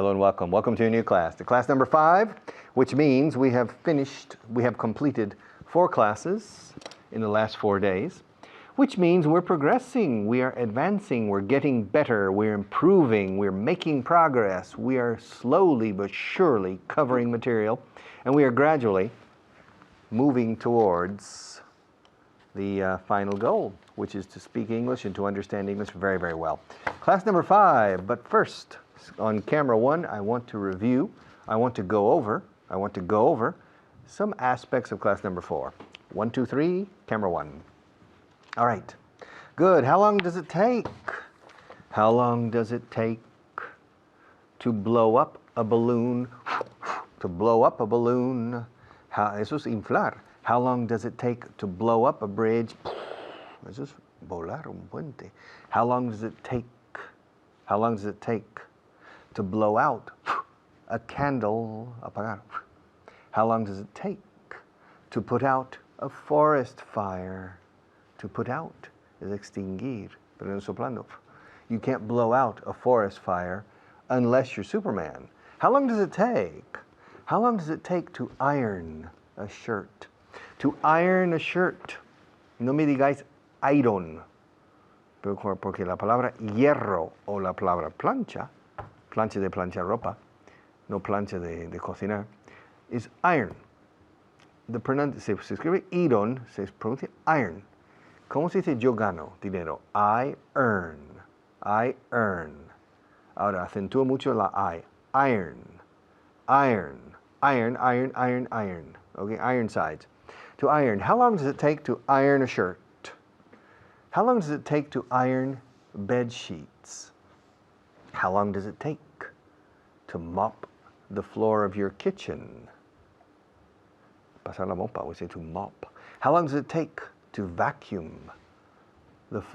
Hello and welcome. Welcome to a new class, to class number 5, which means we have completed 4 classes in the last 4 days, which means we're progressing, we are advancing, we're getting better, we're improving, we're making progress, we are slowly but surely covering material, and we are gradually moving towards the final goal, which is to speak English and to understand English very, very well. Class number 5, but first, on camera 1, I want to review, I want to go over some aspects of class number 4. 1, 2, 3, camera 1. All right, good. How long does it take? How long does it take to blow up a balloon? To blow up a balloon. Eso es inflar. How long does it take to blow up a bridge? Eso es volar un puente. How long does it take? How long does it take to blow out a candle? Apagar. How long does it take to put out a forest fire? To put out is extinguir, pero soplando. You can't blow out a forest fire unless you're Superman. How long does it take? How long does it take to iron a shirt? To iron a shirt. No me digáis iron, porque la palabra hierro o la palabra plancha, plancha de planchar ropa, no plancha de cocinar, is iron. Se escribe iron, se pronuncia iron. ¿Cómo se dice yo gano dinero? I earn. I earn. Ahora, acentúo mucho la I. Iron. Iron. Iron, iron, iron, iron. Okay, iron sides. To iron. How long does it take to iron a shirt? How long does it take to iron bed sheets? How long does it take to mop the floor of your kitchen? Pasar la mopa, we say to mop. How long does it take to vacuum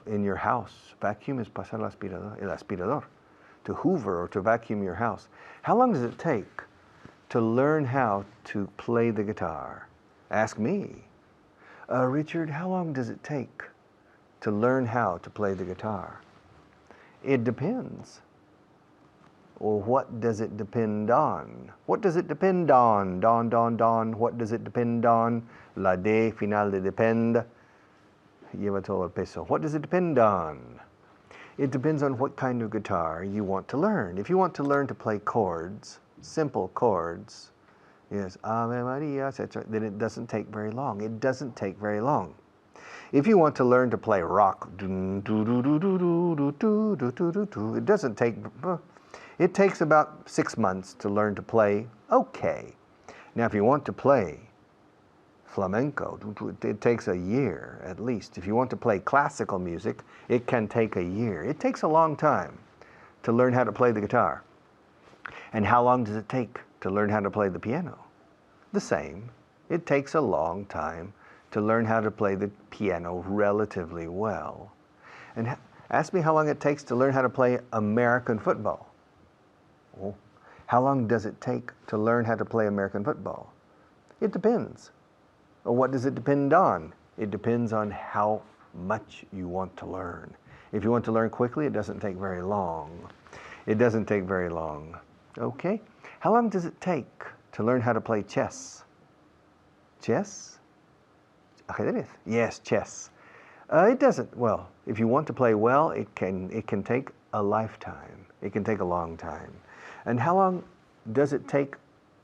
in your house? Vacuum is pasar el aspirador. To hoover or to vacuum your house. How long does it take to learn how to play the guitar? Ask me. Richard, how long does it take to learn how to play the guitar? It depends. Well, what does it depend on? What does it depend on? Don. What does it depend on? La de final de depend. Lleva todo el peso. What does it depend on? It depends on what kind of guitar you want to learn. If you want to learn to play chords, simple chords, yes, Ave Maria, etc., then it doesn't take very long. It doesn't take very long. If you want to learn to play rock, it doesn't take, it takes about 6 months to learn to play okay. Now, if you want to play flamenco, it takes a year at least. If you want to play classical music, it can take a year. It takes a long time to learn how to play the guitar. And how long does it take to learn how to play the piano? The same. It takes a long time to learn how to play the piano relatively well. And ask me how long it takes to learn how to play American football. Oh, how long does it take to learn how to play American football? It depends. Well, what does it depend on? It depends on how much you want to learn. If you want to learn quickly, it doesn't take very long. It doesn't take very long. Okay? How long does it take to learn how to play chess? Chess? Ajedrez? Yes, chess. It doesn't, well, if you want to play well, it can take a lifetime. It can take a long time. And how long does it take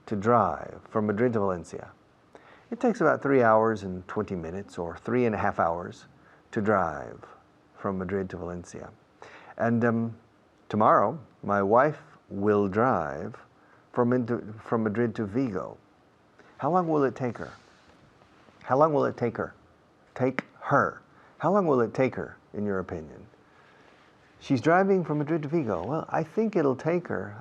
to drive from Madrid to Valencia? It takes about 3 hours and 20 minutes or 3.5 hours to drive from Madrid to Valencia. And tomorrow, my wife will drive from Madrid to Vigo. How long will it take her? How long will it take her? Take her. How long will it take her, in your opinion? She's driving from Madrid to Vigo. Well, I think it'll take her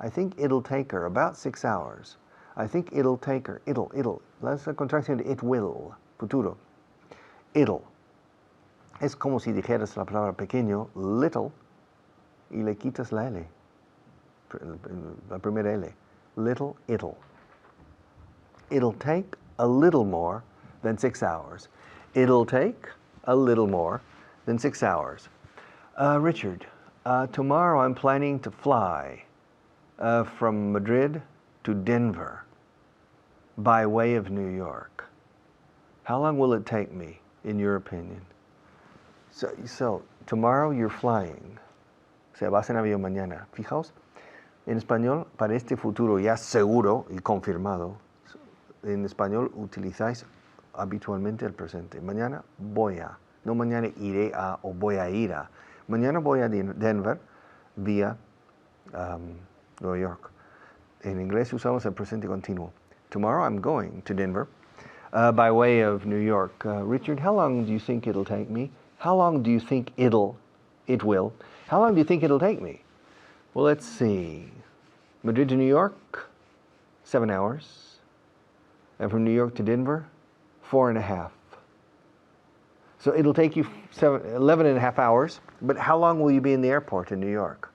about 6 hours. I think it'll take her, it'll. That's a contraction de it will, futuro. It'll. Es como si dijeras la palabra pequeño, little, y le quitas la L. La primera L. Little, it'll. It'll take a little more than 6 hours. It'll take a little more than 6 hours. Richard, tomorrow I'm planning to fly from Madrid to Denver by way of New York. How long will it take me, in your opinion? So tomorrow you're flying. Se vas en avión mañana. Fijaos, en español, para este futuro ya seguro y confirmado, en español utilizáis habitualmente el presente. Mañana voy a, no mañana iré a o voy a ir a. Mañana voy a Denver vía Nueva York. En inglés usamos el presente continuo. Tomorrow I'm going to Denver by way of New York. Richard, how long do you think it'll take me? How long do you think it will? How long do you think it'll take me? Well, let's see. Madrid to New York, 7 hours. And from New York to Denver, 4.5. So it'll take you 11.5 hours. But how long will you be in the airport in New York?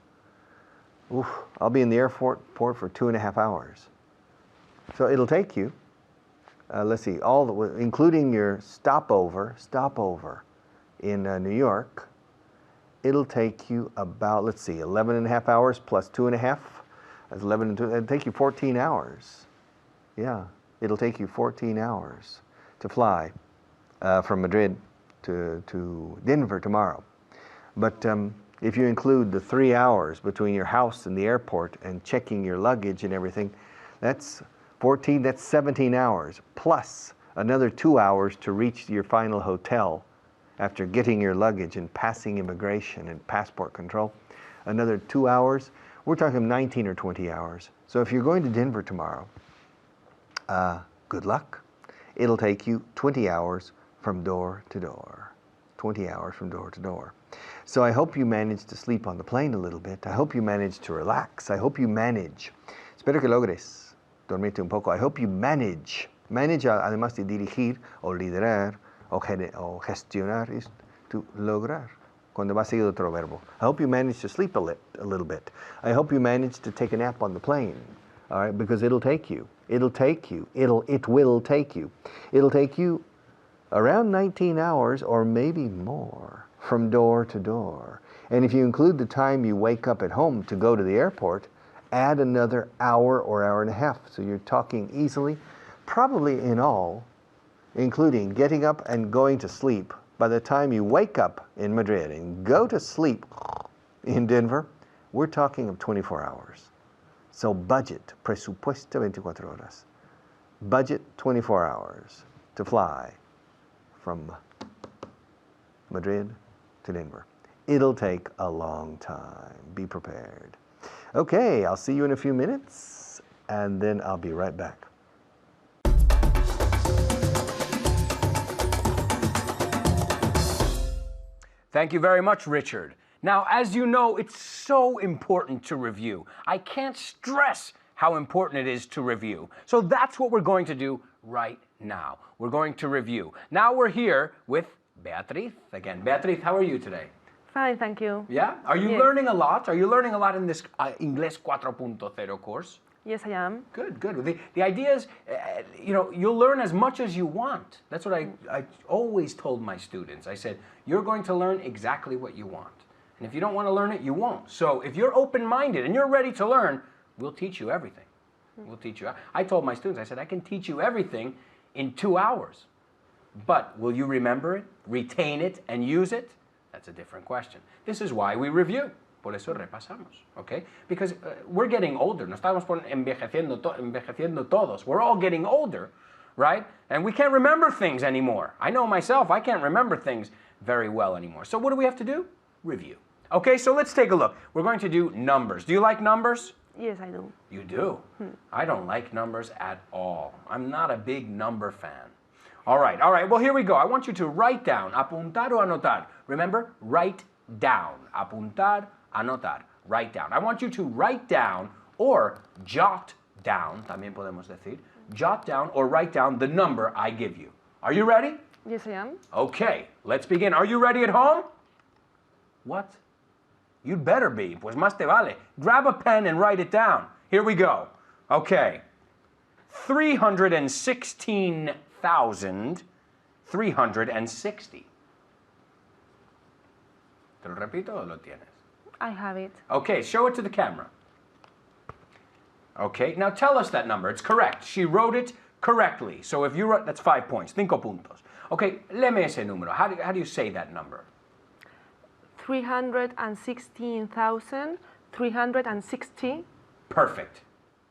Oof, I'll be in the airport for 2.5 hours. So it'll take you, let's see, including your stopover in New York, it'll take you about, let's see, 11.5 hours plus 2.5. That's 11 and 2. It'll take you 14 hours. Yeah, it'll take you 14 hours to fly from Madrid to Denver tomorrow. But if you include the 3 hours between your house and the airport and checking your luggage and everything, that's 14, that's 17 hours, plus another 2 hours to reach your final hotel after getting your luggage and passing immigration and passport control. Another 2 hours, we're talking 19 or 20 hours. So if you're going to Denver tomorrow, good luck. It'll take you 20 hours from door to door. 20 hours from door to door. So I hope you manage to sleep on the plane a little bit. I hope you manage to relax. I hope you manage. Espero que logres dormirte un poco. I hope you manage. Manage, además de dirigir o liderar o gestionar, es to lograr. Cuando va seguido otro verbo. I hope you manage to sleep a little bit. I hope you manage to take a nap on the plane. All right, because it'll take you. It will take you. It'll take you around 19 hours or maybe more from door to door. And if you include the time you wake up at home to go to the airport, add another hour or hour and a half. So you're talking easily, probably in all, including getting up and going to sleep. By the time you wake up in Madrid and go to sleep in Denver, we're talking of 24 hours. So budget, presupuesto 24 horas. Budget 24 hours to fly from Madrid to Denver. It'll take a long time. Be prepared. Okay, I'll see you in a few minutes, and then I'll be right back. Thank you very much, Richard. Now, as you know, it's so important to review. I can't stress how important it is to review. So that's what we're going to do right now. We're going to review. Now we're here with Beatriz again. Beatriz, how are you today? Fine, thank you. Yeah? Are you learning a lot? Are you learning a lot in this Inglés 4.0 course? Yes, I am. Good, good. The idea is, you'll learn as much as you want. That's what I always told my students. I said, you're going to learn exactly what you want. And if you don't want to learn it, you won't. So if you're open-minded and you're ready to learn, we'll teach you everything. We'll teach you. I told my students, I said, I can teach you everything in 2 hours. But will you remember it, retain it, and use it? That's a different question. This is why we review. Por eso repasamos, okay? Because we're getting older. Nos estamos envejeciendo todos. We're all getting older, right? And we can't remember things anymore. I know myself, I can't remember things very well anymore. So what do we have to do? Review. Okay, so let's take a look. We're going to do numbers. Do you like numbers? Yes, I do. You do? I don't like numbers at all. I'm not a big number fan. All right, well, here we go. I want you to write down, apuntar o anotar. Remember, write down. Apuntar, anotar. Write down. I want you to write down or jot down, también podemos decir, jot down or write down the number I give you. Are you ready? Yes, I am. Okay, let's begin. Are you ready at home? What? You'd better be, pues más te vale. Grab a pen and write it down. Here we go. Okay. 316,360. ¿Te lo repito o lo tienes? I have it. Okay, show it to the camera. Okay, now tell us that number. It's correct. She wrote it correctly. So if you wrote, that's 5 points, 5 puntos. Okay, léeme ese número. How do you say that number? 316,360. Perfect.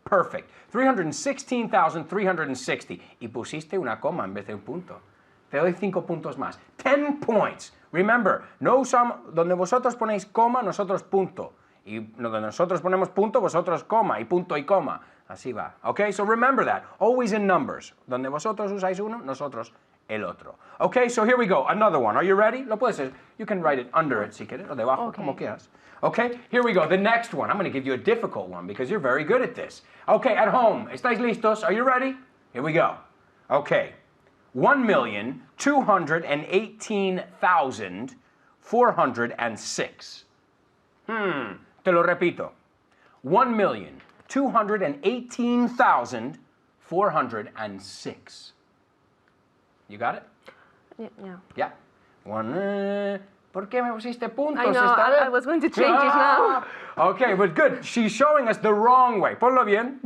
Perfect. 316,360. Y pusiste una coma en vez de un punto. Te doy 5 puntos más. 10 points. Remember, no usamos, donde vosotros ponéis coma, nosotros punto. Y donde nosotros ponemos punto, vosotros coma. Y punto y coma. Así va. Okay, so remember that. Always in numbers. Donde vosotros usáis uno, nosotros el otro. Okay, so here we go. Another one. Are you ready? Lo puedes hacer. You can write it under it si quieres, o debajo, Okay. como quieras. Okay, here we go. The next one. I'm going to give you a difficult one because you're very good at this. Okay, at home. ¿Estáis listos? Are you ready? Here we go. Okay. 1,218,406. Te lo repito. 1,218,406. You got it? Yeah. Yeah. ¿Por qué me pusiste puntos? I know, I was going to change it now. Okay, but good. She's showing us the wrong way. Ponlo bien.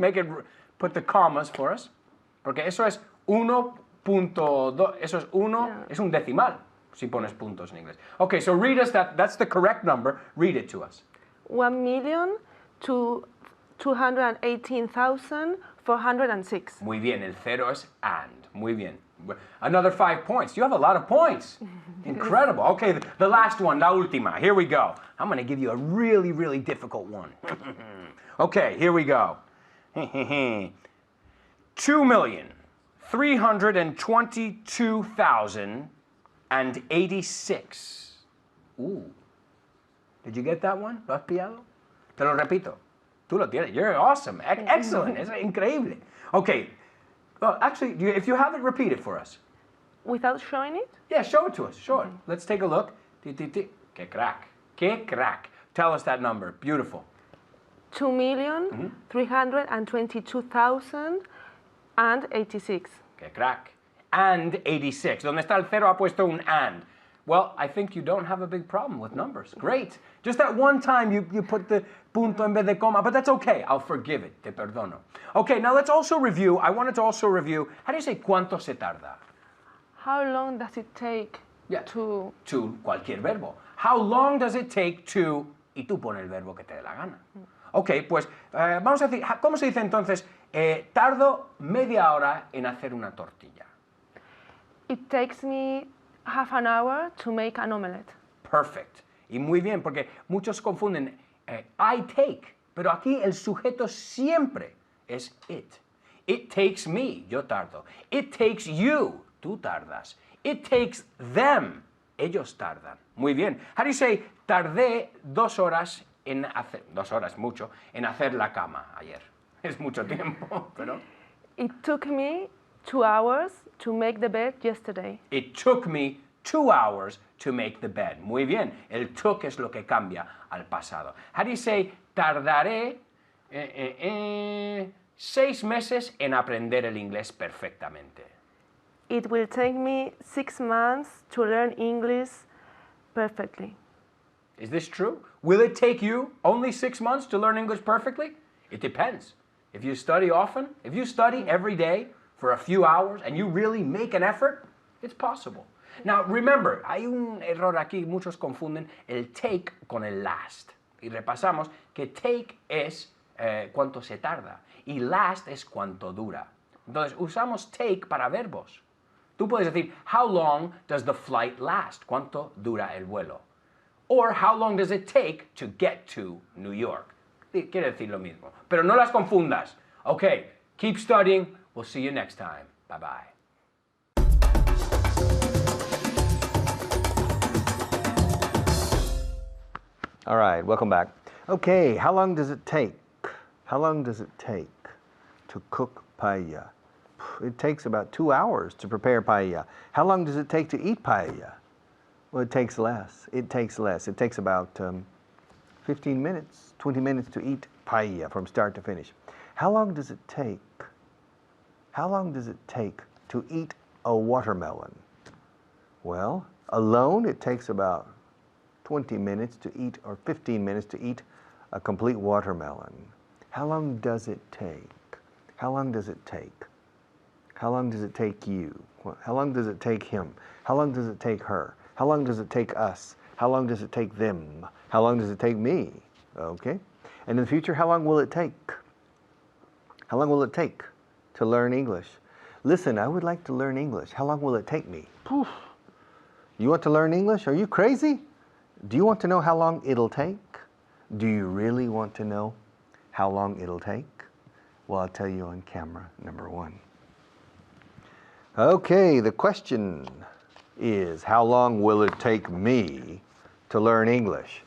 Put the commas for us. Porque eso es 1.2. Eso es 1. Yeah. Es un decimal. Si pones puntos en inglés. Okay, so read us that. That's the correct number. Read it to us. 1,218,406. Muy bien. El cero es and. Muy bien. Another 5 points. You have a lot of points. Incredible. Okay, the last one, la última. Here we go. I'm going to give you a really, really difficult one. Okay, here we go. 2,322,086. Ooh. Did you get that one? ¿Lo has pillado? Te lo repito. Tú lo tienes. You're awesome. Excellent. Es increíble. Okay. Well, actually, if you have it, repeat it for us. Without showing it? Yeah, show it to us. Show it. Let's take a look. Que crack. Que crack. Tell us that number. Beautiful. 2,322,086. Que crack. And 86. Donde está el cero ha puesto un and. Well, I think you don't have a big problem with numbers. Great. Just that one time you put the punto en vez de coma, but that's okay. I'll forgive it. Te perdono. Okay, now let's also review. I wanted to also review. How do you say cuánto se tarda? How long does it take to... To cualquier verbo. How long does it take to... Y tú pon el verbo que te dé la gana. Ok, pues vamos a decir, ¿cómo se dice entonces? Tardo media hora en hacer una tortilla. It takes me half an hour to make an omelette. Perfect. Y muy bien, porque muchos confunden I take, pero aquí el sujeto siempre es it. It takes me, yo tardo. It takes you, tú tardas. It takes them, ellos tardan. Muy bien. How do you say, tardé 2 horas en hacer, 2 horas, mucho, en hacer la cama ayer? Es mucho tiempo, pero... It took me 2 hours to make the bed yesterday. It took me 2 hours to make the bed. Muy bien. El took es lo que cambia al pasado. How do you say, tardaré 6 meses en aprender el inglés perfectamente? It will take me 6 months to learn English perfectly. Is this true? Will it take you only 6 months to learn English perfectly? It depends. If you study often, if you study every day for a few hours and you really make an effort, it's possible. Now, remember, hay un error aquí, muchos confunden el take con el last. Y repasamos que take es cuánto se tarda y last es cuánto dura. Entonces, usamos take para verbos. Tú puedes decir, how long does the flight last? ¿Cuánto dura el vuelo? Or, how long does it take to get to New York? Quiere decir lo mismo. Pero no las confundas. Okay, keep studying. We'll see you next time. Bye-bye. All right, welcome back. Okay, how long does it take? How long does it take to cook paella? It takes about 2 hours to prepare paella. How long does it take to eat paella? Well, it takes less. It takes less. It takes about 15 minutes, 20 minutes to eat paella from start to finish. How long does it take? How long does it take to eat a watermelon? Well, alone it takes about 20 minutes to eat, or 15 minutes to eat a complete watermelon. How long does it take? How long does it take? How long does it take you? How long does it take him? How long does it take her? How long does it take us? How long does it take them? How long does it take me? Okay? And in the future, how long will it take? How long will it take to learn English? Listen, I would like to learn English. How long will it take me? Poof. You want to learn English? Are you crazy? Do you want to know how long it'll take? Do you really want to know how long it'll take? Well, I'll tell you on camera, number one. Okay, the question is, how long will it take me to learn English?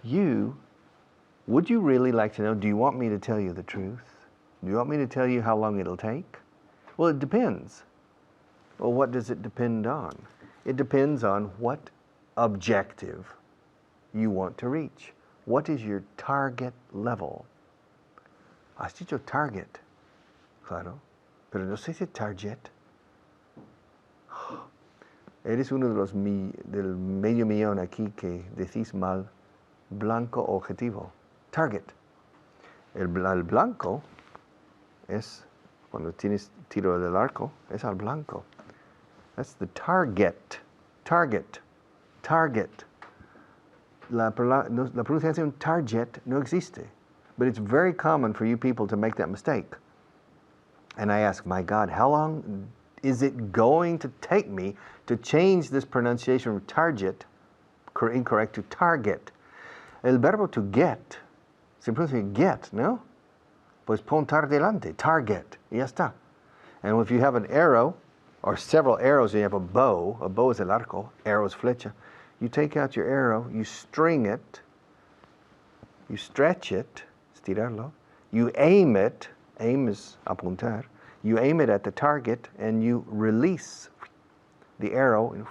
Would you really like to know? Do you want me to tell you the truth? Do you want me to tell you how long it'll take? Well, it depends. Well, what does it depend on? It depends on what objective you want to reach. What is your target level? Has dicho target. Claro. Pero no sé si target. Eres uno de los del medio millón aquí que decís mal blanco objetivo. Target. El blanco es cuando tienes tiro del arco, es al blanco. That's the target. Target. Target. La pronunciación target no existe. But it's very common for you people to make that mistake. And I ask, my God, how long is it going to take me to change this pronunciation from target, incorrect, to target? El verbo to get, se pronuncia get, ¿no? Pues pon tar delante, target, y ya está. And if you have an arrow, or several arrows, and you have a bow is el arco, arrow is flecha, you take out your arrow, you string it, you stretch it, estirarlo, you aim it, aim is apuntar, you aim it at the target, and you release the arrow, and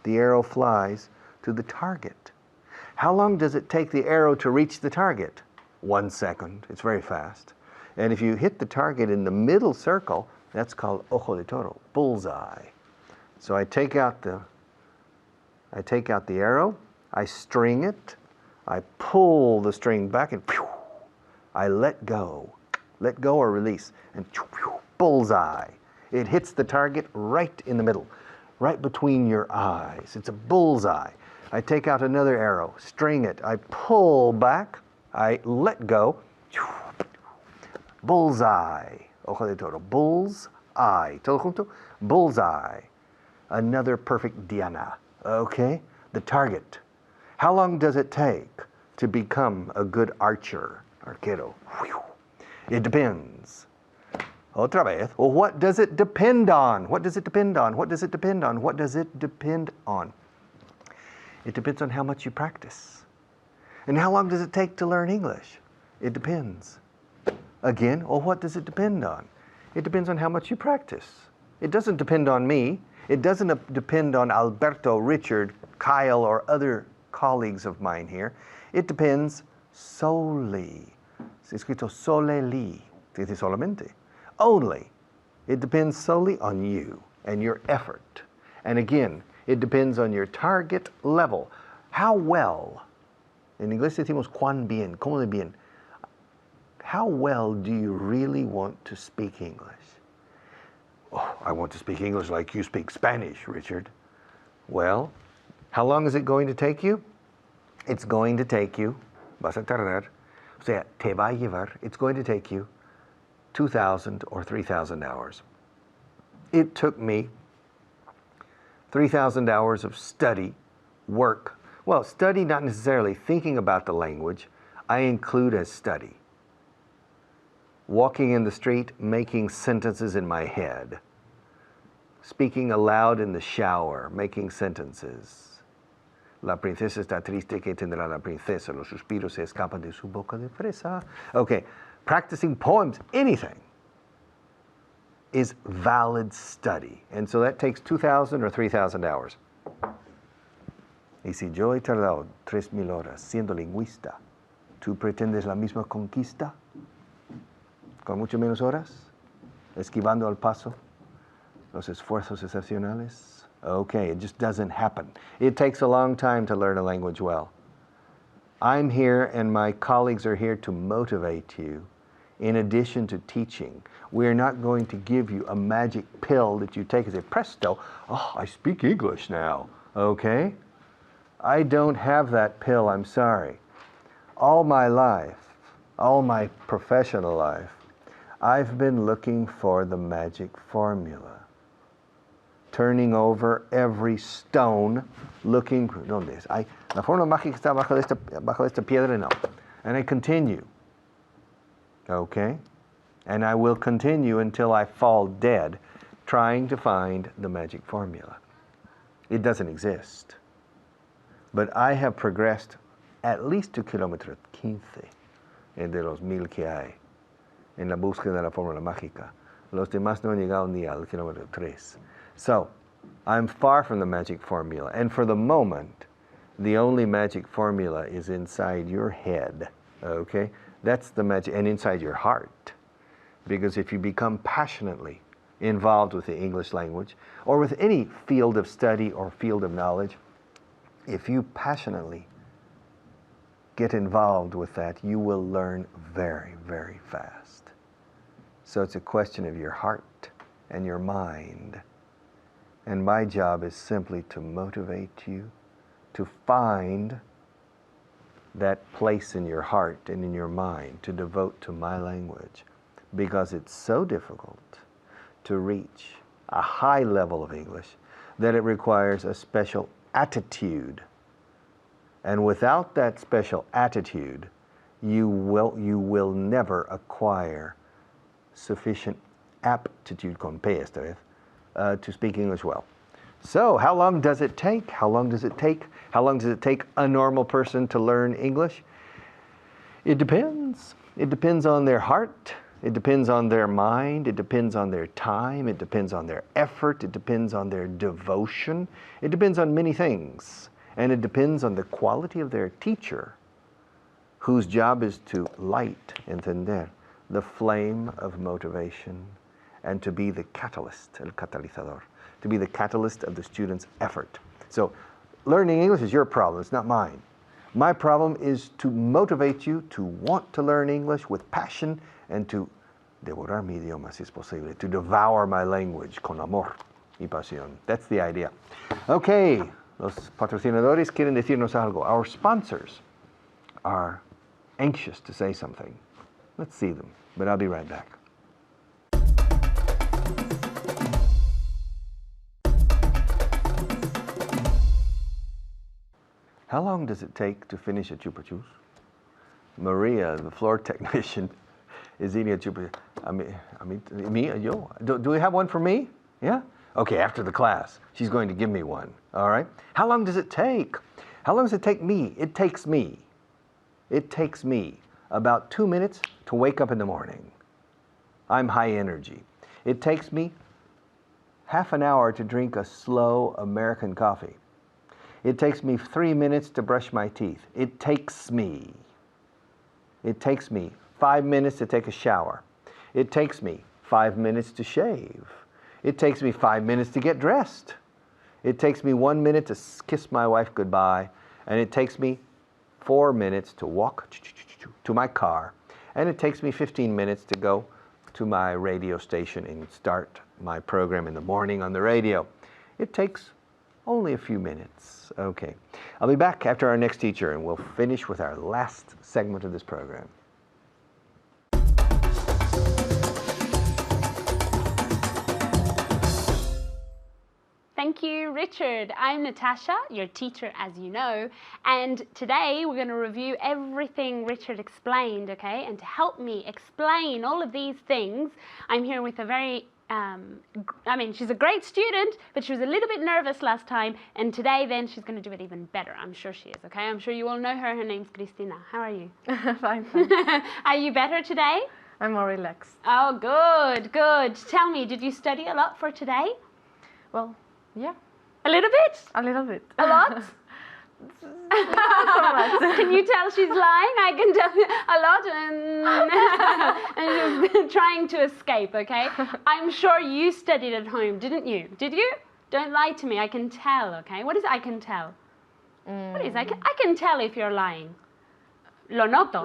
the arrow flies to the target. How long does it take the arrow to reach the target? 1 second. It's very fast. And if you hit the target in the middle circle, that's called ojo de toro, bullseye. So I take out the arrow, I string it, I pull the string back, and I let go or release, and bullseye. It hits the target right in the middle, right between your eyes. It's a bullseye. I take out another arrow, string it, I pull back, I let go, bullseye. Ojo de toro, bullseye. Todo junto, bullseye. Another perfect diana, okay? The target. How long does it take to become a good archer, arquero? It depends. Otra vez. Well, what does it depend on? What does it depend on? What does it depend on? What does it depend on? It depends on how much you practice. And how long does it take to learn English? It depends. Again, well, what does it depend on? It depends on how much you practice. It doesn't depend on me. It doesn't depend on Alberto, Richard, Kyle, or other colleagues of mine here. It depends solely. Es escrito solely. Dice solamente. Only. It depends solely on you and your effort. And again, it depends on your target level. How well, en inglés decimos cuán bien, cómo de bien. How well do you really want to speak English? Oh, I want to speak English like you speak Spanish, Richard. Well, how long is it going to take you? It's going to take you, vas a tardar, o sea, te va a llevar, it's going to take you 2,000 or 3,000 hours. It took me 3,000 hours of study, work. Well, study not necessarily thinking about the language, I include as study. Walking in the street, making sentences in my head. Speaking aloud in the shower, making sentences. La princesa está triste, que tendrá la princesa? Los suspiros se escapan de su boca de fresa. Okay, practicing poems, anything, is valid study. And so that takes 2,000 or 3,000 hours. Y si yo he tardado 3,000 horas siendo lingüista, ¿tú pretendes la misma conquista? Con mucho menos horas, esquivando al paso, los esfuerzos excepcionales. Okay, it just doesn't happen. It takes a long time to learn a language well. I'm here and my colleagues are here to motivate you in addition to teaching. We're not going to give you a magic pill that you take and say, presto, oh, I speak English now, okay? I don't have that pill, I'm sorry. All my life, all my professional life, I've been looking for the magic formula. Turning over every stone, looking, ¿dónde es? La fórmula mágica está bajo esta piedra, no. And I continue, okay? And I will continue until I fall dead trying to find the magic formula. It doesn't exist. But I have progressed at least to kilómetro 15 de los 1000 que hay en la búsqueda de la fórmula mágica. Los demás no han llegado ni al kilómetro 3. So, I'm far from the magic formula. And for the moment, the only magic formula is inside your head, okay? That's the magic, and inside your heart. Because if you become passionately involved with the English language, or with any field of study or field of knowledge, if you passionately get involved with that, you will learn very, very fast. So it's a question of your heart and your mind. And my job is simply to motivate you to find that place in your heart and in your mind to devote to my language, because it's so difficult to reach a high level of English that it requires a special attitude. And without that special attitude, you will never acquire sufficient aptitude, con P esta vez, to speak English well. So, how long does it take? How long does it take? How long does it take a normal person to learn English? It depends. It depends on their heart. It depends on their mind. It depends on their time. It depends on their effort. It depends on their devotion. It depends on many things. And it depends on the quality of their teacher, whose job is to light, entender, the flame of motivation, and to be the catalyst, el catalizador, to be the catalyst of the student's effort. So, learning English is your problem, it's not mine. My problem is to motivate you to want to learn English with passion and to devorar mi idioma, si es posible, to devour my language con amor y pasión. That's the idea. Okay, los patrocinadores quieren decirnos algo. Our sponsors are anxious to say something. Let's see them, but I'll be right back. How long does it take to finish a chupa chups? Maria, the floor technician, is eating a chupa. Me, yo. Do we have one for me? Yeah? Okay, after the class, she's going to give me one. All right? How long does it take? How long does it take me? It takes me about 2 minutes to wake up in the morning. I'm high energy. It takes me half an hour to drink a slow American coffee. It takes me 3 minutes to brush my teeth. It takes me 5 minutes to take a shower. It takes me 5 minutes to shave. It takes me 5 minutes to get dressed. It takes me 1 minute to kiss my wife goodbye. And it takes me 4 minutes to walk to my car. And it takes me 15 minutes to go to my radio station and start my program in the morning on the radio. It takes only a few minutes. Okay. I'll be back after our next teacher and we'll finish with our last segment of this program. Thank you, Richard. I'm Natasha, your teacher, as you know, and today we're going to review everything Richard explained, okay? And to help me explain all of these things, I'm here with a very she's a great student, but she was a little bit nervous last time, and today then she's going to do it even better. I'm sure she is, okay? I'm sure you all know her. Her name's Cristina. How are you? Fine. Are you better today? I'm more relaxed. Oh, good, good. Tell me, did you study a lot for today? Well, yeah. A little bit? A little bit. A lot? Can you tell she's lying? I can tell a lot, and she's trying to escape, okay? I'm sure you studied at home, didn't you? Did you? Don't lie to me. I can tell, okay? What is I can tell? What is I can tell if you're lying? Lo noto,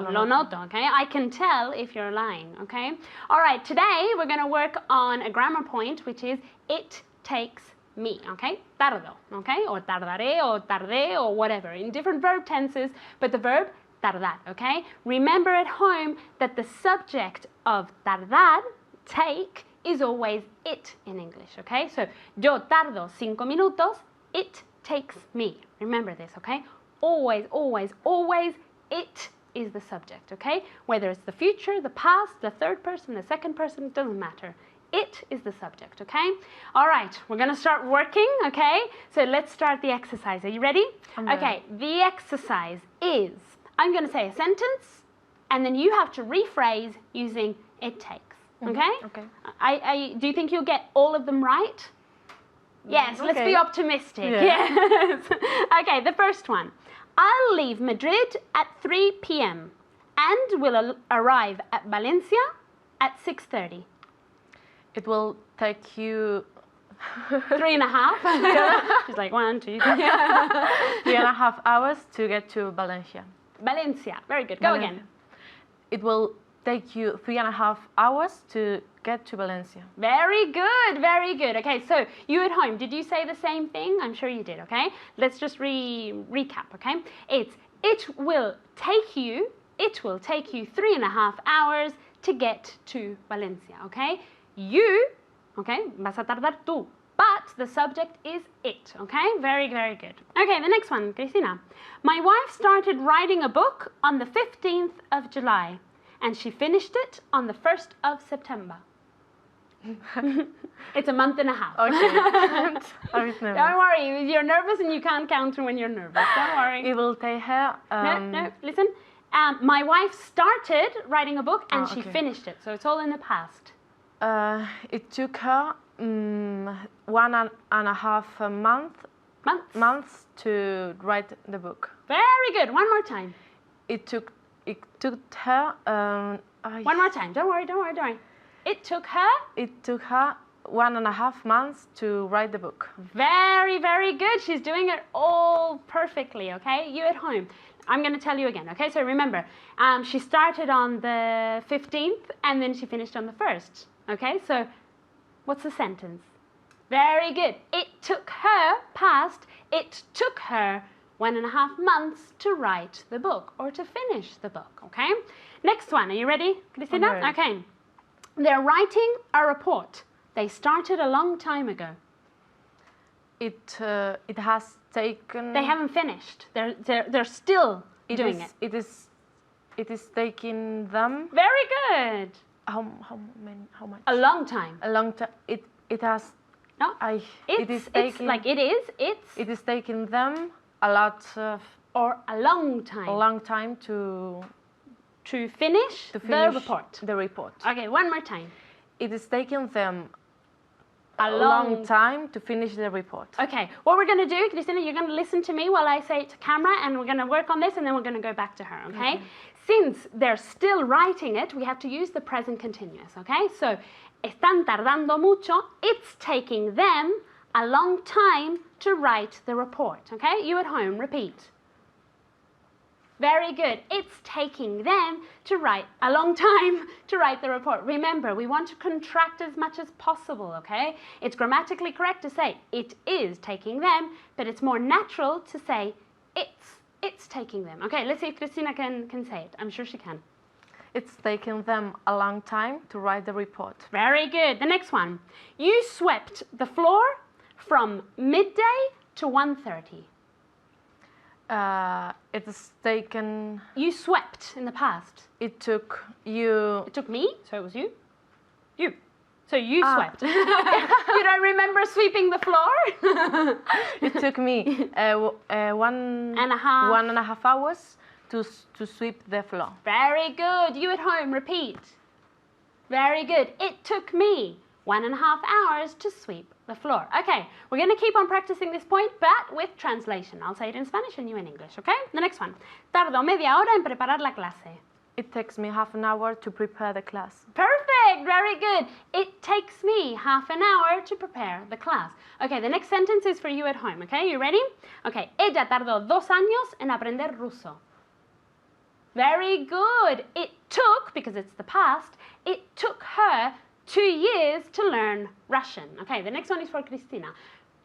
okay? I can tell if you're lying, okay? All right, today we're going to work on a grammar point, which is it takes me, okay? Tardo, okay? Or tardaré, or tardé, or whatever, in different verb tenses, but the verb tardar, okay? Remember at home that the subject of tardar, take, is always it in English, okay? So, yo tardo 5 minutos, it takes me. Remember this, okay? Always, always, always, it is the subject, okay? Whether it's the future, the past, the third person, the second person, it doesn't matter. It is the subject, okay? All right, we're gonna start working, okay? So let's start the exercise. Are you ready? Okay, the exercise is, I'm gonna say a sentence, and then you have to rephrase using it takes, okay? Okay. Do you think you'll get all of them right? Yes, let's be Okay. optimistic. Yeah. Yes. Okay, the first one. I'll leave Madrid at 3 p.m. and will arrive at Valencia at 6:30. It will take you 3.5. She's like 1, 2, 3. 3.5 hours to get to Valencia. Valencia. Very good. Go again. It will take you 3.5 hours to get to Valencia. Very good. Very good. Okay, so you at home, did you say the same thing? I'm sure you did, okay? Let's just recap, okay? It will take you 3.5 hours to get to Valencia, okay? You, okay, vas a tardar tú, but the subject is it, okay? Very, very good. Okay, the next one, Cristina. My wife started writing a book on the 15th of July, and she finished it on the 1st of September. It's a month and a half. Okay. Don't worry, you're nervous and you can't count when you're nervous. Don't worry. It will take her. No, listen. My wife started writing a book and she okay. finished it, so it's all in the past. It took her 1.5 months to write the book. Very good. One more time. It took her. One more time. Don't worry. It took her. It took her 1.5 months to write the book. Very, very good. She's doing it all perfectly, okay? You at home. I'm going to tell you again, okay? So remember, she started on the 15th and then she finished on the 1st, okay? So what's the sentence? Very good. It took her, past, it took her 1.5 months to write the book or to finish the book, okay? Next one. Are you ready, Cristina? I'm ready. Okay. They're writing a report. They started a long time ago. It has taken. They haven't finished. They're still doing it. It is taking them. Very good. How much? A long time. A long time. It has. No. It is taking. It is taking them a lot of. Or a long time. A long time to finish the report. The report. Okay, one more time. It is taking them A long time to finish the report. Okay, what we're going to do, Cristina, you're going to listen to me while I say it to camera, and we're going to work on this, and then we're going to go back to her, okay? Since they're still writing it, we have to use the present continuous, okay? So, están tardando mucho. It's taking them a long time to write the report, okay? You at home, repeat. Very good. It's taking them to write a long time to write the report. Remember, we want to contract as much as possible, okay? It's grammatically correct to say it is taking them, but it's more natural to say it's taking them. Okay, let's see if Cristina can say it. I'm sure she can. It's taking them a long time to write the report. Very good. The next one. You swept the floor from midday to 1:30. It is taken. You swept in the past. It took you. It took me, so it was you. You. So you swept. You don't remember sweeping the floor? It took me 1.5 hours to sweep the floor. Very good. You at home, repeat. Very good. It took me 1.5 hours to sweep the floor. Okay, we're going to keep on practicing this point, but with translation. I'll say it in Spanish and you in English, okay? The next one. Tardo media hora en preparar la clase. It takes me half an hour to prepare the class. Perfect, very good. It takes me half an hour to prepare the class. Okay, the next sentence is for you at home, okay? You ready? Okay, ella tardó 2 años en aprender ruso. Very good. It took, because it's the past, it took her 2 years to learn Russian. Okay, the next one is for Cristina.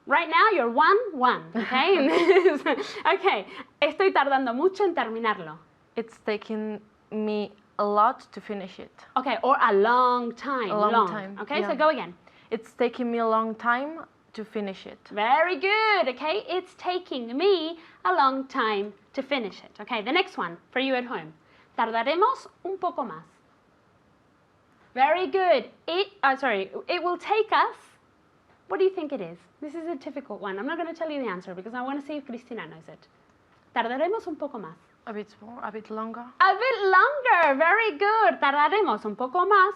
Right now you're 1-1, okay? Okay, estoy tardando mucho en terminarlo. It's taking me a lot to finish it. Okay, or a long time. A long time, Okay, yeah. so go again. It's taking me a long time to finish it. Very good, okay? It's taking me a long time to finish it. Okay, the next one for you at home. Tardaremos un poco más. Very good. It will take us. What do you think it is? This is a difficult one. I'm not going to tell you the answer because I want to see if Cristina knows it. Tardaremos un poco más. A bit more, a bit longer. A bit longer. Very good. Tardaremos un poco más.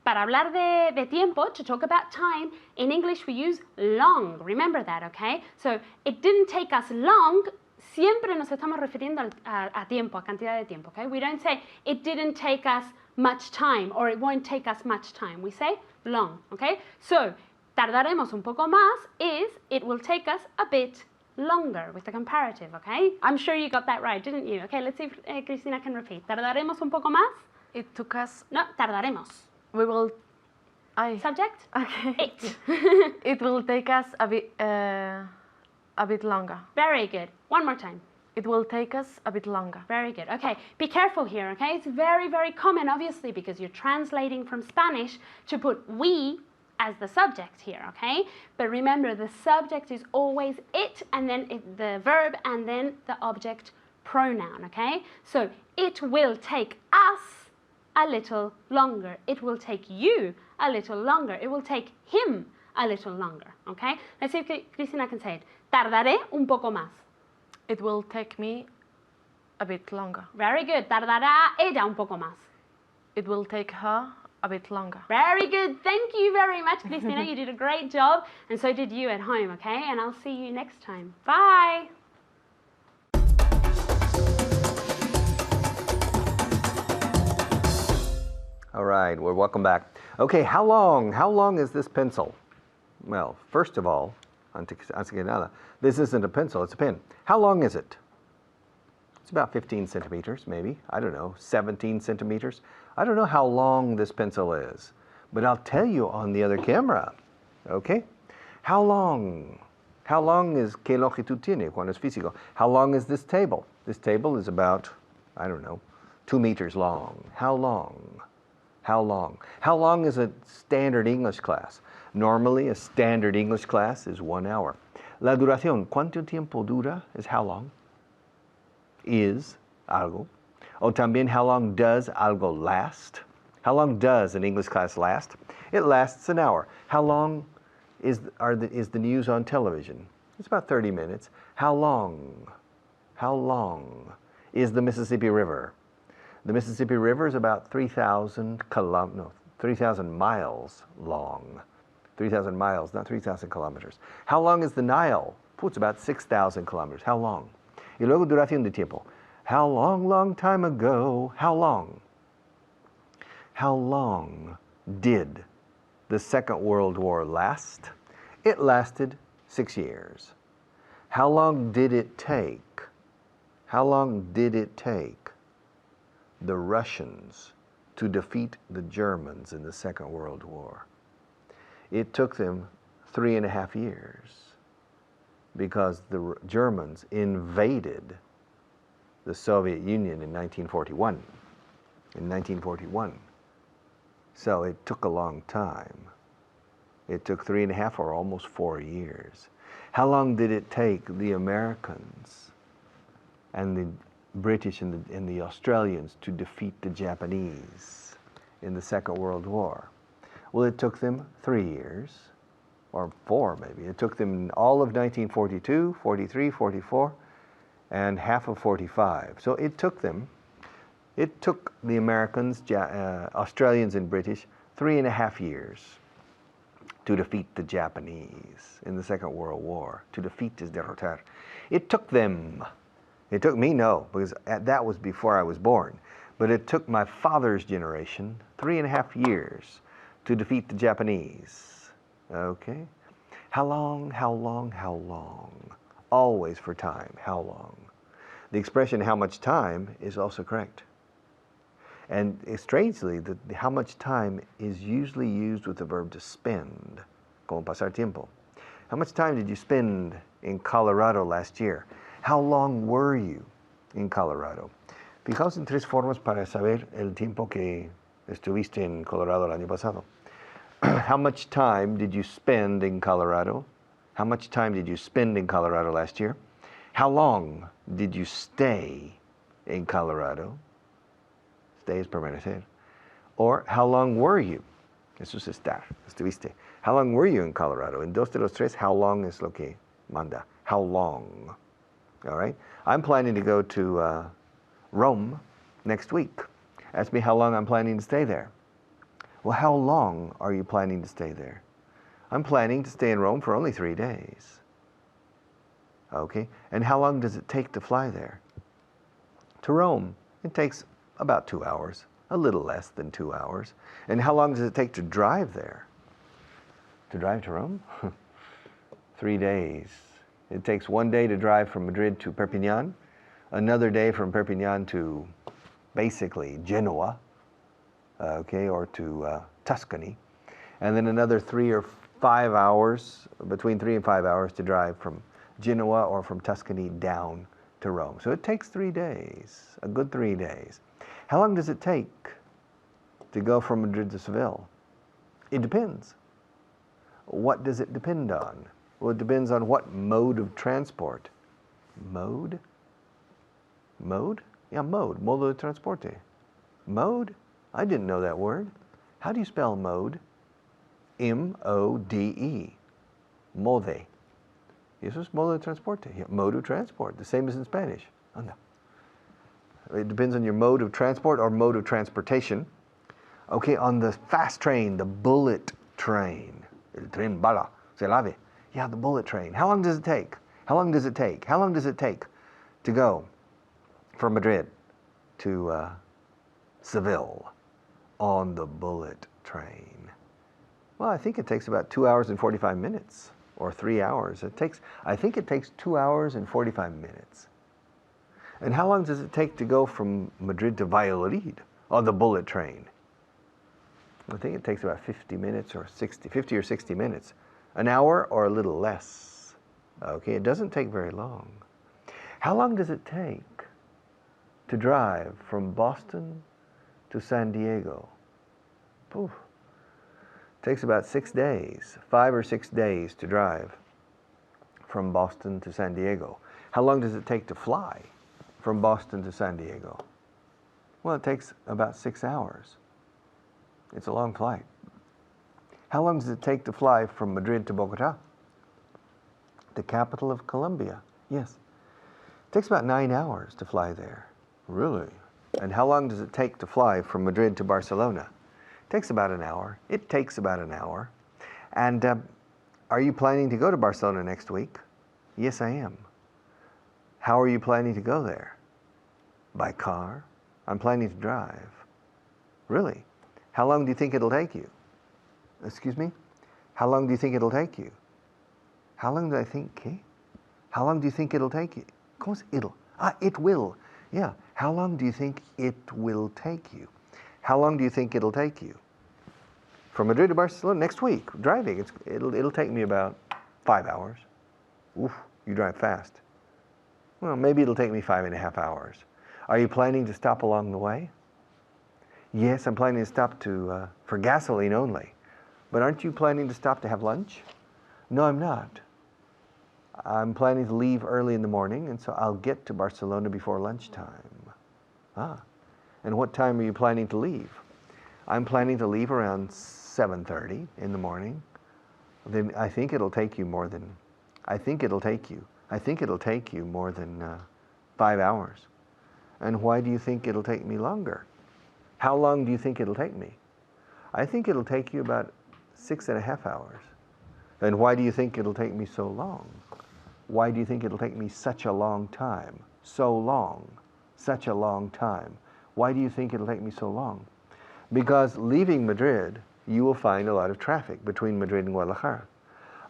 Para hablar de tiempo, to talk about time, in English we use long. Remember that, okay? So, it didn't take us long. Siempre nos estamos refiriendo a tiempo, a cantidad de tiempo, okay? We don't say, it didn't take us much time, or it won't take us much time. We say long, okay? So, tardaremos un poco más is, it will take us a bit longer with the comparative, okay? I'm sure you got that right, didn't you? Okay, let's see if Cristina can repeat. Tardaremos un poco más? It took us. No, tardaremos. We will. Subject? Okay. It. It will take us a bit longer. Very good. One more time. It will take us a bit longer. Very good. Okay, be careful here, okay? It's very, very common, obviously, because you're translating from Spanish to put we as the subject here, okay? But remember, the subject is always it, and then the verb, and then the object pronoun, okay? So, it will take us a little longer. It will take you a little longer. It will take him a little longer, okay? Let's see if Cristina can say it. Tardaré un poco más. It will take me a bit longer. Very good. Tardará ella un poco más. It will take her a bit longer. Very good. Thank you very much, Cristina. You did a great job, and so did you at home, okay? And I'll see you next time. Bye. All right, well, welcome back. Okay, how long is this pencil? Well, first of all, antes que nada, this isn't a pencil, it's a pen. How long is it? It's about 15 centimeters, maybe. I don't know, 17 centimeters. I don't know how long this pencil is, but I'll tell you on the other camera, okay? How long? How long is ¿qué longitud tiene cuando es físico? How long is this table? This table is about, I don't know, 2 meters long. How long? How long? How long is a standard English class? Normally, a standard English class is 1 hour. La duración, ¿cuánto tiempo dura? Is how long? Is algo. O también, how long does algo last? How long does an English class last? It lasts an hour. How long is the news on television? It's about 30 minutes. How long? How long is the Mississippi River? The Mississippi River is about 3,000 miles long. 3,000 miles, not 3,000 kilometers. How long is the Nile? It's about 6,000 kilometers. How long? Y luego duración de tiempo. How long time ago? How long? How long did the Second World War last? It lasted 6 years. How long did it take? How long did it take the Russians to defeat the Germans in the Second World War? It took them 3.5 years because the Germans invaded the Soviet Union in 1941. So it took a long time. It took 3.5 or almost 4 years. How long did it take the Americans and the British and the Australians to defeat the Japanese in the Second World War? Well, it took them 3 years, or 4 maybe. It took them all of 1942, 43, 44, and half of 45. So it took the Americans, Australians and British 3.5 years to defeat the Japanese in the Second World War, to defeat is derrotar. It took them. It took me, no, because that was before I was born. But it took my father's generation 3.5 years to defeat the Japanese. Okay? How long? Always for time. How long? the expression how much time is also correct. And strangely, how much time is usually used with the verb to spend, como pasar tiempo. How much time did you spend in Colorado last year? How long were you in Colorado? Fijaos en tres formas para saber el tiempo que estuviste en Colorado el año pasado. How much time did you spend in Colorado? How much time did you spend in Colorado last year? How long did you stay in Colorado? Stay is permanecer. Or how long were you? Eso es estar, estuviste. How long were you in Colorado? En dos de los tres, how long es lo que manda. How long? All right? I'm planning to go to Rome next week. Ask me how long I'm planning to stay there. Well, how long are you planning to stay there? I'm planning to stay in Rome for only 3 days. Okay? And how long does it take to fly there? To Rome, it takes about 2 hours, a little less than 2 hours. And how long does it take to drive there? To drive to Rome? 3 days. It takes 1 day to drive from Madrid to Perpignan, another day from Perpignan to basically Genoa, okay, or to Tuscany, and then another 3 or 5 hours, between 3 and 5 hours to drive from Genoa or from Tuscany down to Rome. So it takes 3 days, a good 3 days. How long does it take to go from Madrid to Seville? It depends. What does it depend on? Well, it depends on what mode of transport. Mode? Mode? Yeah, mode. Modo de transporte. Mode? I didn't know that word. How do you spell mode? M-O-D-E. Mode. Eso es modo de transporte. Yeah, mode of transport, the same as in Spanish. Oh, no. It depends on your mode of transport or mode of transportation. Okay, on the fast train, the bullet train. El tren bala, se lave. Yeah, the bullet train. How long does it take? How long does it take? How long does it take to go from Madrid to Seville on the bullet train? Well, I think it takes about 2 hours and 45 minutes or 3 hours. I think it takes 2 hours and 45 minutes. And how long does it take to go from Madrid to Valladolid on the bullet train? I think it takes about 50 or 60 minutes. An hour or a little less. Okay, it doesn't take very long. How long does it take to drive from Boston to San Diego? Oof. It takes about 6 days, 5 or 6 days to drive from Boston to San Diego. How long does it take to fly from Boston to San Diego? Well, it takes about 6 hours. It's a long flight. How long does it take to fly from Madrid to Bogota, the capital of Colombia? Yes. It takes about 9 hours to fly there. Really? And how long does it take to fly from Madrid to Barcelona? It takes about an hour. It takes about an hour. And are you planning to go to Barcelona next week? Yes, I am. How are you planning to go there? By car? I'm planning to drive. Really? How long do you think it'll take you? Excuse me? How long do you think it'll take you? How long do I think? ¿Qué? How long do you think it'll take you? ¿Cómo es it'll? It will. Yeah. How long do you think it will take you? How long do you think it'll take you? From Madrid to Barcelona next week, driving. It'll take me about 5 hours. Oof, you drive fast. Well, maybe it'll take me 5.5 hours. Are you planning to stop along the way? Yes, I'm planning to stop for gasoline only. But aren't you planning to stop to have lunch? No, I'm not. I'm planning to leave early in the morning, and so I'll get to Barcelona before lunchtime. And what time are you planning to leave? I'm planning to leave around 7:30 in the morning. Then I think it'll take you more than 5 hours. And why do you think it'll take me longer? How long do you think it'll take me? I think it'll take you about 6.5 hours. And why do you think it'll take me so long? Why do you think it'll take me such a long time? So long, such a long time. Why do you think it'll take me so long? Because leaving Madrid, you will find a lot of traffic between Madrid and Guadalajara.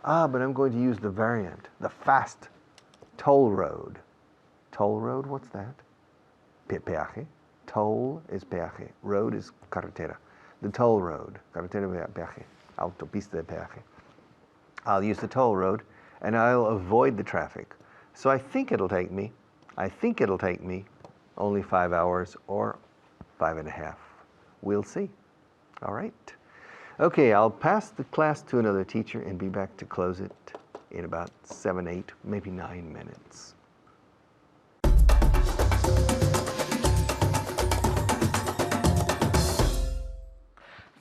But I'm going to use the variant, the fast toll road. Toll road, what's that? Peaje. Toll is peaje. Road is carretera. The toll road, carretera de peaje, autopista de peaje. I'll use the toll road and I'll avoid the traffic. So I think it'll take me only 5 hours or 5.5. We'll see. All right. Okay, I'll pass the class to another teacher and be back to close it in about 7, 8, maybe 9 minutes.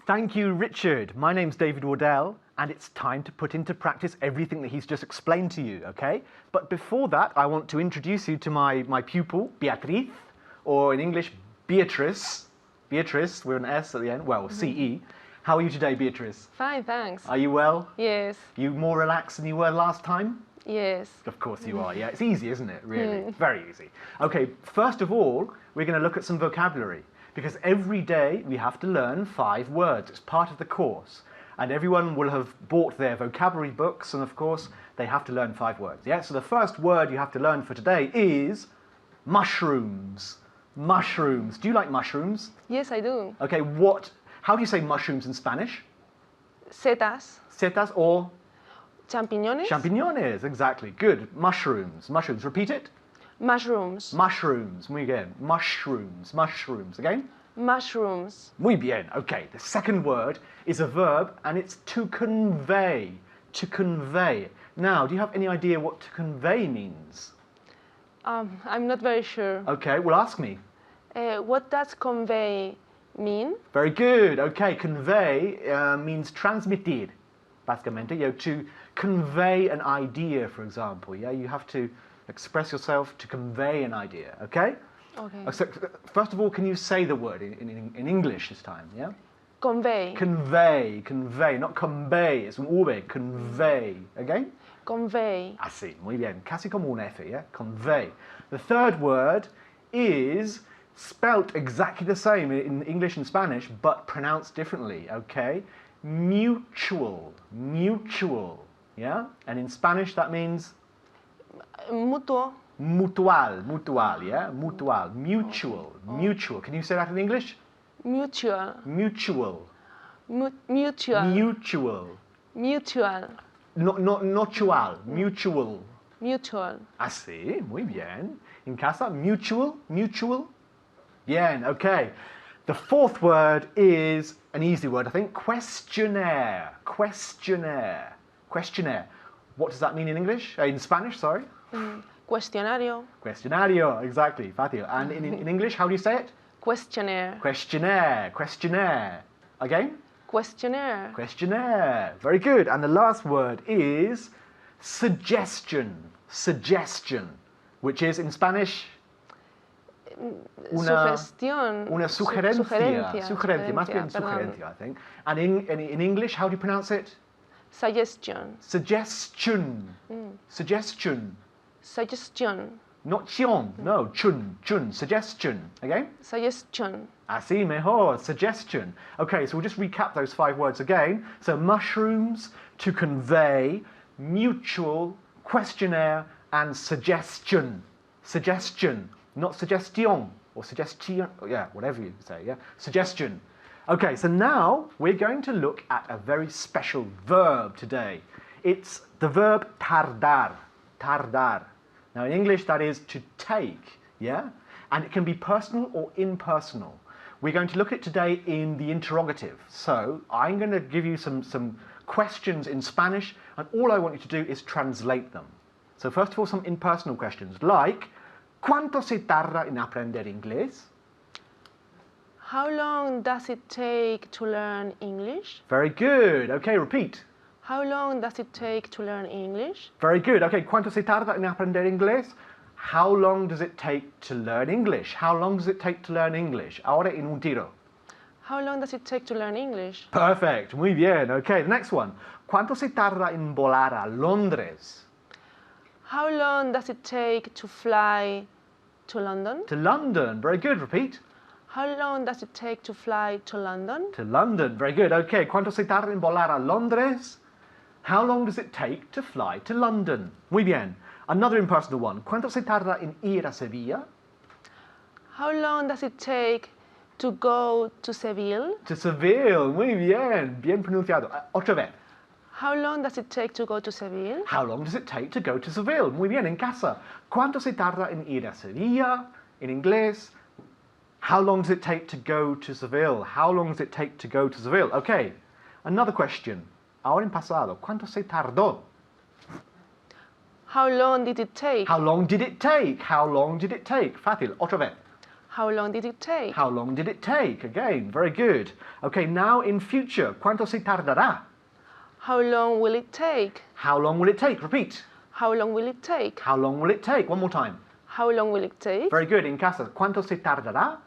Thank you, Richard. My name's David Wardell, and it's time to put into practice everything that he's just explained to you, okay? But before that, I want to introduce you to my pupil, Beatriz, or in English, Beatrice. Beatrice, with an S at the end, well, C-E. How are you today, Beatrice? Fine, thanks. Are you well? Yes. You more relaxed than you were last time? Yes. Of course you are, yeah. It's easy, isn't it, really? Very easy. Okay, first of all, we're going to look at some vocabulary. Because every day we have to learn 5 words. It's part of the course. And everyone will have bought their vocabulary books, and of course, they have to learn 5 words. Yeah? So the first word you have to learn for today is mushrooms. Mushrooms. Do you like mushrooms? Yes, I do. Okay, how do you say mushrooms in Spanish? Setas. Setas or? Champiñones. Champiñones, exactly. Good. Mushrooms. Mushrooms. Repeat it. Mushrooms. Mushrooms. Muy bien. Mushrooms. Mushrooms. Again? Mushrooms. Muy bien. Okay. The second word is a verb and it's to convey. To convey. Now, do you have any idea what to convey means? I'm not very sure. Okay, well ask me. What does convey mean? Very good. Okay, convey means transmitir. Básicamente, to convey an idea, for example. Yeah, you have to express yourself to convey an idea, okay? Okay. So, first of all, can you say the word in English this time, yeah? Convey. Convey, convey, not convey, it's un V, convey, again? Convey. Así, muy bien, casi como un F, yeah? Convey. The third word is spelt exactly the same in English and Spanish, but pronounced differently, okay? Mutual, mutual, yeah? And in Spanish that means? Mutuo. Mutual, mutual, yeah? Mutual, mutual, mutual. Can you say that in English? Mutual. Mutual. Mutual. Mutual. Mutual. Not mutual, mutual. Mutual. Así, muy bien. En casa, mutual, mutual. Bien, okay. The fourth word is an easy word, I think. Questionnaire. Questionnaire. Questionnaire. What does that mean in English? In Spanish, sorry. Cuestionario. Questionario, exactly, fácil. And in English, how do you say it? Questionnaire. Questionnaire, questionnaire. Again? Questionnaire. Questionnaire. Very good. And the last word is suggestion. Suggestion. Which is in Spanish? Sugestión. Una sugerencia. Sugerencia. Más bien sugerencia, I think. And in English, how do you pronounce it? Suggestion. Suggestion. Suggestion. Suggestion. Not chion. No, chun. Chun. Suggestion. Again? Suggestion. Así mejor. Suggestion. Okay, so we'll just recap those 5 words again. So mushrooms, to convey, mutual, questionnaire, and suggestion. Suggestion. Not suggestion. Or suggestion. Yeah, whatever you say, yeah? Suggestion. Okay, so now we're going to look at a very special verb today. It's the verb tardar. Tardar. Now in English that is to take, yeah? And it can be personal or impersonal. We're going to look at it today in the interrogative. So I'm going to give you some questions in Spanish, and all I want you to do is translate them. So first of all, some impersonal questions, like, ¿cuánto se tarda en aprender inglés? How long does it take to learn English? Very good. Okay, repeat. How long does it take to learn English? Very good. Okay, ¿cuánto se tarda en aprender inglés? How long does it take to learn English? How long does it take to learn English? Ahora en un tiro. How long does it take to learn English? Perfect. Muy bien. Okay, the next one. ¿Cuánto se tarda en volar a Londres? How long does it take to fly to London? To London. Very good. Repeat. How long does it take to fly to London? To London. Very good. Okay, ¿cuánto se tarda en volar a Londres? How long does it take to fly to London? Muy bien. Another impersonal one. ¿Cuánto se tarda en ir a Sevilla? How long does it take to go to Seville? To Seville. Muy bien. Bien pronunciado. Otra vez. How long does it take to go to Seville? How long does it take to go to Seville? Muy bien, en casa. ¿Cuánto se tarda en ir a Sevilla? En inglés. How long does it take to go to Seville? How long does it take to go to Seville? Okay. Another question. Ahora en pasado. ¿Cuánto se tardó? How long did it take? How long did it take? How long did it take? Fácil. Otra vez. How long did it take? How long did it take? Again, very good. Okay, now in future. ¿Cuánto se tardará? How long will it take? How long will it take? Repeat. How long will it take? How long will it take? One more time. How long will it take? Very good. En casa. ¿Cuánto se tardará?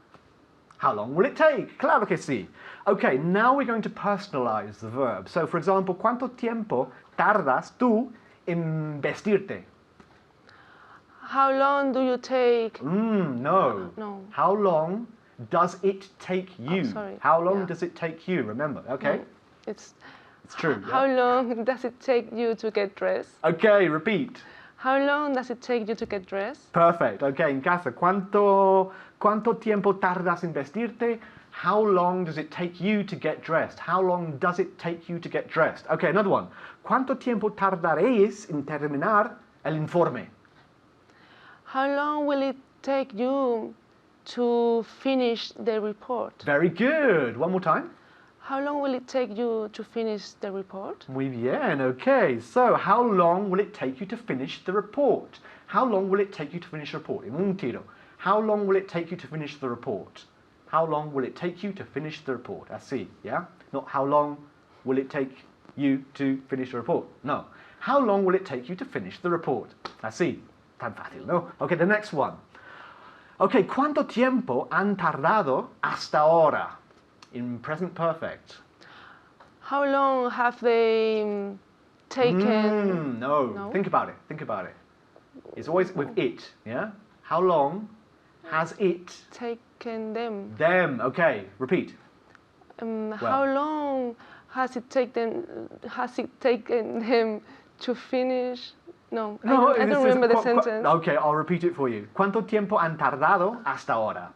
How long will it take? Claro que sí. Okay, now we're going to personalize the verb. So, for example, ¿cuánto tiempo tardas tú en vestirte? How long do you take? No. No. How long does it take you? sorry. How long Yeah. does it take you? Remember, okay? No, It's It's true. how yeah? long does it take you to get dressed? Okay, repeat. How long does it take you to get dressed? Perfect. Okay, en casa, ¿cuánto tiempo tardas en vestirte? How long does it take you to get dressed? How long does it take you to get dressed? Okay, another one. ¿Cuánto tiempo tardaréis en terminar el informe? How long will it take you to finish the report? Very good. One more time. How long will it take you to finish the report? Muy bien. Okay, so how long will it take you to finish the report? How long will it take you to finish the report? En un tiro. How long will it take you to finish the report? How long will it take you to finish the report? Así, yeah? Not how long will it take you to finish the report? No. How long will it take you to finish the report? Así. Tan fácil, ¿no? Okay, the next one. Okay, ¿cuánto tiempo han tardado hasta ahora? In present perfect. How long have they taken? No. No? Think about it. Think about it. It's always with it, yeah? How long has it? Taken them. Them. Okay, repeat. How long has it taken? Has it taken them to finish? No, I don't remember the sentence. Okay, I'll repeat it for you. ¿Cuánto tiempo han tardado hasta ahora?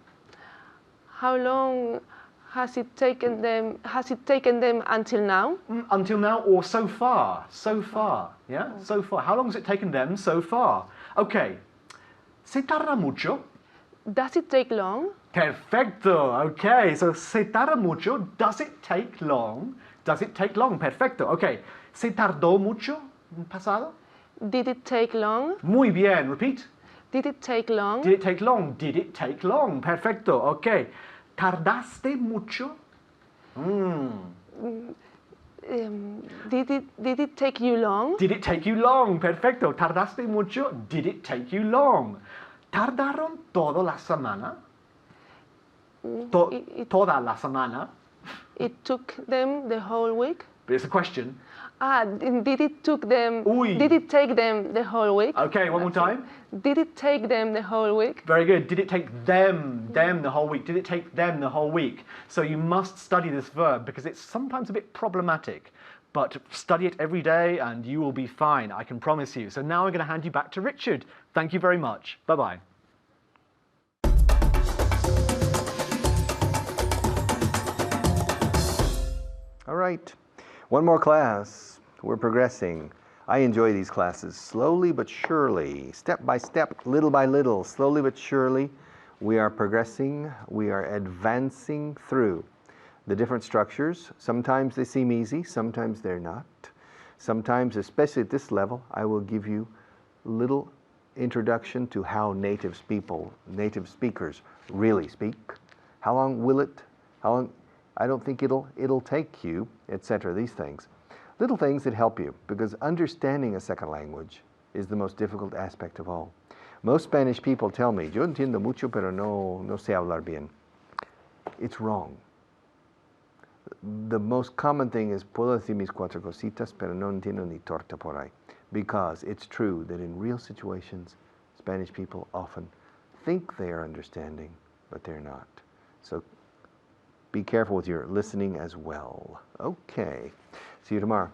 How long has it taken them? Has it taken them until now? Until now or so far? So far, yeah? So far. How long has it taken them so far? Okay. ¿Se tarda mucho? Does it take long? Perfecto. Okay, so se tarda mucho. Does it take long? Does it take long? Perfecto. Okay. ¿Se tardó mucho en pasado? Did it take long? Muy bien. Repeat. Did it take long? Did it take long? Did it take long? Perfecto. Okay. ¿Tardaste mucho? Did it take you long? Did it take you long? Perfecto. ¿Tardaste mucho? Did it take you long? ¿Tardaron toda la semana? Toda la semana. It took them the whole week. It's a question. Did it took them? Uy. Did it take them the whole week? Okay, one more time. Did it take them the whole week? Very good. Did it take them the whole week? Did it take them the whole week? So you must study this verb because it's sometimes a bit problematic. But study it every day and you will be fine, I can promise you. So now I'm going to hand you back to Richard. Thank you very much. Bye-bye. All right, one more class. We're progressing. I enjoy these classes slowly but surely, step by step, little by little, slowly but surely. We are progressing, we are advancing through the different structures. Sometimes they seem easy, sometimes they're not. Sometimes, especially at this level, I will give you a little introduction to how native speakers really speak. How long will it, I don't think it'll take you, etc. These things. Little things that help you, because understanding a second language is the most difficult aspect of all. Most Spanish people tell me, yo entiendo mucho, pero no sé hablar bien. It's wrong. The most common thing is, puedo decir mis cuatro cositas, pero no entiendo ni torta por ahí. Because it's true that in real situations, Spanish people often think they are understanding, but they're not. So be careful with your listening as well. Okay. See you tomorrow.